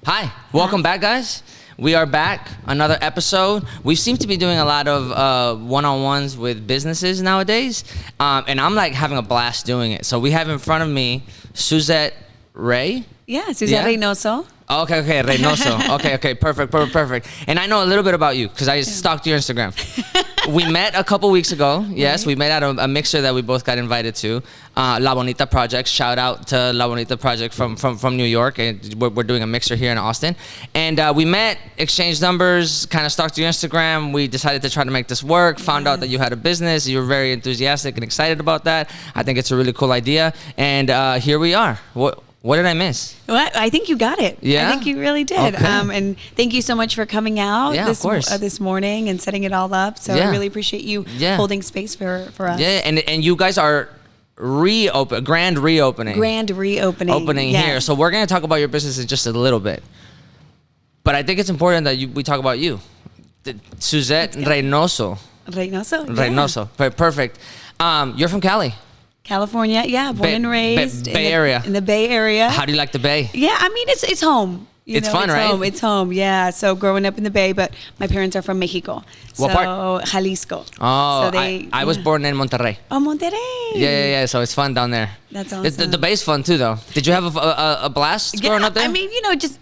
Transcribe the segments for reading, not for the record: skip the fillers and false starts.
Hi, welcome back, guys. We are back, another episode. We seem to be doing a lot of one-on-ones with businesses nowadays, and I'm like having a blast doing it. So we have in front of me Suzette Ray. Yeah, Suzette Reynoso. Okay, Reynoso. Okay, perfect. And I know a little bit about you because I stalked your Instagram. We met a couple weeks ago. Yes, we met at a mixer that we both got invited to. La Bonita Project. Shout out to La Bonita Project from New York. And we're doing a mixer here in Austin. And we met, exchanged numbers, kind of stalked your Instagram. We decided to try to make this work. Found out that you had a business. You were very enthusiastic and excited about that. I think it's a really cool idea. And here we are. What did I miss? Well, I think you got it. Yeah? I think you really did. Okay. And thank you so much for coming out this morning and setting it all up. So I really appreciate you holding space for us. Yeah, and you guys are grand reopening. Opening here. So we're going to talk about your business in just a little bit. But I think it's important that we talk about you. Suzette Reynoso. Reynoso. Perfect. You're from Cali. California, born and raised Bay Area. In the Bay Area. How do you like the Bay? Yeah, I mean it's home. It's fun, right? It's home. Yeah. So growing up in the Bay, but my parents are from Mexico. What part? Jalisco. Oh, so I was born in Monterrey. Oh, Monterrey. Yeah. So it's fun down there. That's awesome. The Bay's fun too, though. Did you have a blast growing up there? I mean, just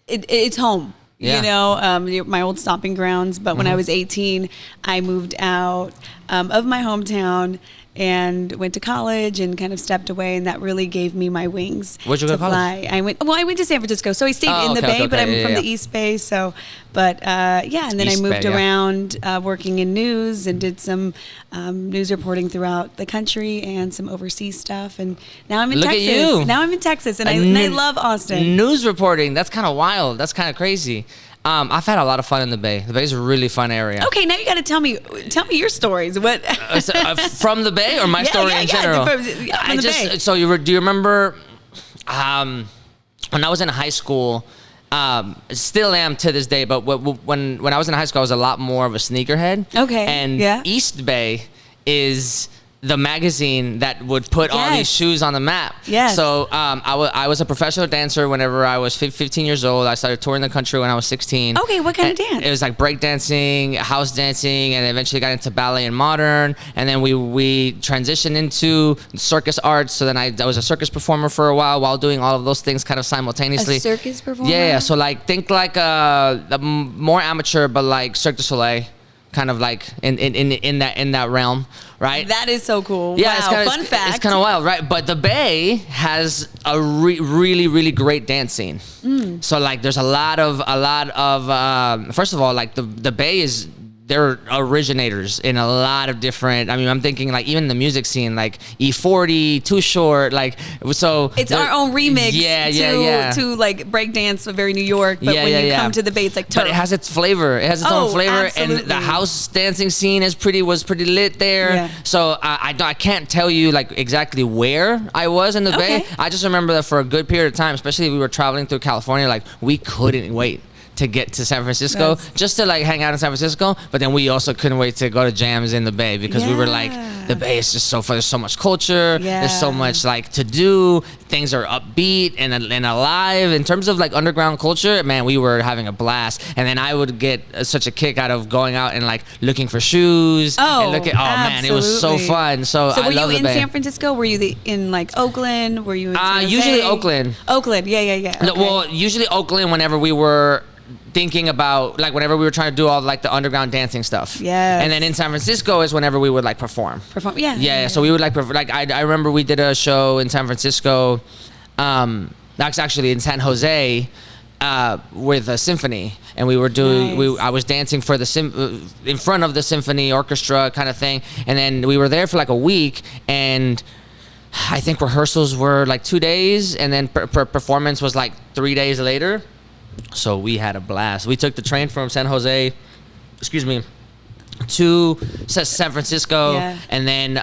it's home. Yeah. My old stomping grounds. But when I was 18, I moved out of my hometown and went to college and kind of stepped away, and that really gave me my wings. Where'd you go to college? Fly. I went to San Francisco, so I stayed in the Bay, but I'm from the East Bay, so. But and then I moved around working in news and did some news reporting throughout the country and some overseas stuff, and now I'm in Texas. Look at you. Now I'm in Texas, and I love Austin. News reporting, that's kind of wild. That's kind of crazy. I've had a lot of fun in the Bay. The Bay's a really fun area. Okay, now you got to tell me your stories. What from the Bay or my story in general? From the Bay. So do you remember when I was in high school? Still am to this day, but when I was in high school, I was a lot more of a sneakerhead. Okay. And East Bay is the magazine that would put all these shoes on the map. Yes. So I was a professional dancer whenever I was 15 years old. I started touring the country when I was 16. Okay, what kind of dance? It was like break dancing, house dancing, and eventually got into ballet and modern. And then we transitioned into circus arts. So then I was a circus performer for a while doing all of those things kind of simultaneously. A circus performer? Yeah. So like think like a more amateur, but like Cirque du Soleil. Kind of like in that realm, right? That is so cool. Yeah, wow. Fun fact. It's kind of wild, right? But the Bay has a really great dance scene. So like, there's a lot of first of all, like the Bay is. They're originators in a lot of different. I mean, I'm thinking like even the music scene, like E40, Too Short, like so. It's our own remix. Yeah. To like breakdance, very New York. But when you come to the Bay, it's like turf. But it has its flavor. It has its own flavor, absolutely. and the house dancing scene was pretty lit there. Yeah. So I can't tell you like exactly where I was in the Bay. I just remember that for a good period of time, especially if we were traveling through California, like we couldn't wait to get to San Francisco, just to like hang out in San Francisco, but then we also couldn't wait to go to jams in the Bay because we were like, the Bay is just so fun. There's so much culture. There's so much like to do. Things are upbeat and alive. In terms of like underground culture, man, we were having a blast. And then I would get such a kick out of going out and like looking for shoes. Man, it was so fun. So were I love you in the Bay. San Francisco? Were you in like Oakland? Were you in San Jose? Usually Oakland. Oakland, yeah. Okay. Well, usually Oakland whenever we were thinking about like whenever we were trying to do all like the underground dancing stuff. Yeah. And then in San Francisco is whenever we would like perform. Yeah. So we would like I remember we did a show in San Francisco. That's actually in San Jose with a symphony, and we were doing. I was dancing for the in front of the symphony orchestra kind of thing, and then we were there for like a week, and I think rehearsals were like 2 days, and then performance was like 3 days later. So we had a blast. We took the train from San Jose, to San Francisco, and then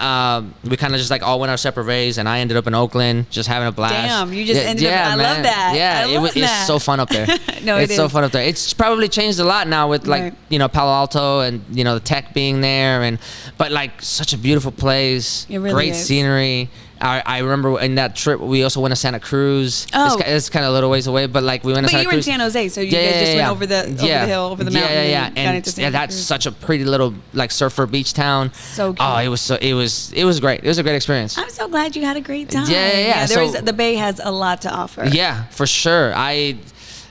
we kind of just like all went our separate ways, and I ended up in Oakland just having a blast. Damn, you just ended up. I love that. Yeah, it's so fun up there. It's so fun up there. It's probably changed a lot now with like Palo Alto and the tech being there, but like such a beautiful place, it really great is. scenery. I remember in that trip we also went to Santa Cruz. Oh. It's kind of a little ways away, but like we went to Santa Cruz. But you were in San Jose, so you guys just went over the hill, over the mountain. And that's such a pretty little like surfer beach town. So cute. Oh, it was great. It was a great experience. I'm so glad you had a great time. Yeah. The Bay has a lot to offer. Yeah, for sure.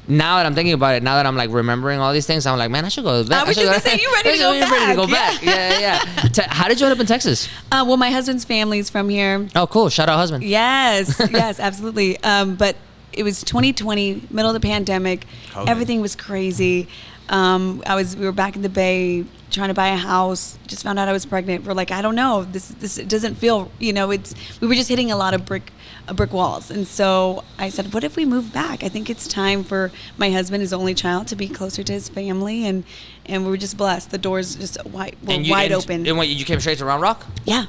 Now that I'm thinking about it, now that I'm like remembering all these things, I'm like, man, I should go back. I was just gonna say, you ready to go back? Yeah. How did you end up in Texas? Well, my husband's family's from here. Oh, cool. Shout out husband. Yes, absolutely. But it was 2020, middle of the pandemic. COVID. Everything was crazy. We were back in the Bay trying to buy a house. Just found out I was pregnant. We're like, I don't know. This it doesn't feel. We were just hitting a lot of brick walls. And so I said, what if we move back? I think it's time for my husband, his only child, to be closer to his family. And we were just blessed. The doors just wide open. And what, you came straight to Round Rock? Yeah,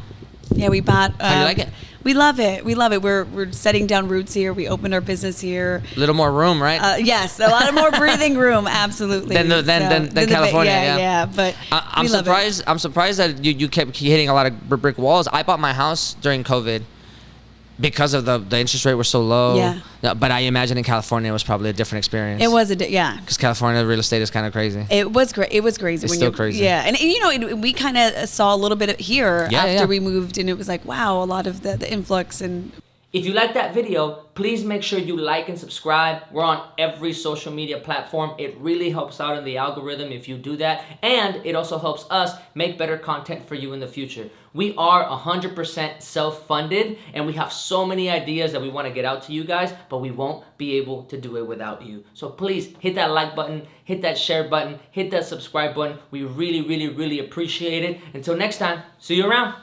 we bought. How do you like it? We love it. We're setting down roots here. We opened our business here. A little more room, right? Yes, a lot of more breathing room. Absolutely. Than California. Yeah. But I'm surprised. I'm surprised that you kept hitting a lot of brick walls. I bought my house during COVID because of the interest rate was so low. Yeah. But I imagine in California it was probably a different experience. It was because California real estate is kind of crazy. It was great. It was crazy. It's still crazy. Yeah, and we kind of saw a little bit of here after we moved, and it was like, wow, a lot of the influx. And if you like that video, please make sure you like and subscribe. We're on every social media platform. It really helps out in the algorithm if you do that. And it also helps us make better content for you in the future. We are 100% self-funded, and we have so many ideas that we want to get out to you guys, but we won't be able to do it without you. So please hit that like button, hit that share button, hit that subscribe button. We really, really, really appreciate it. Until next time, see you around.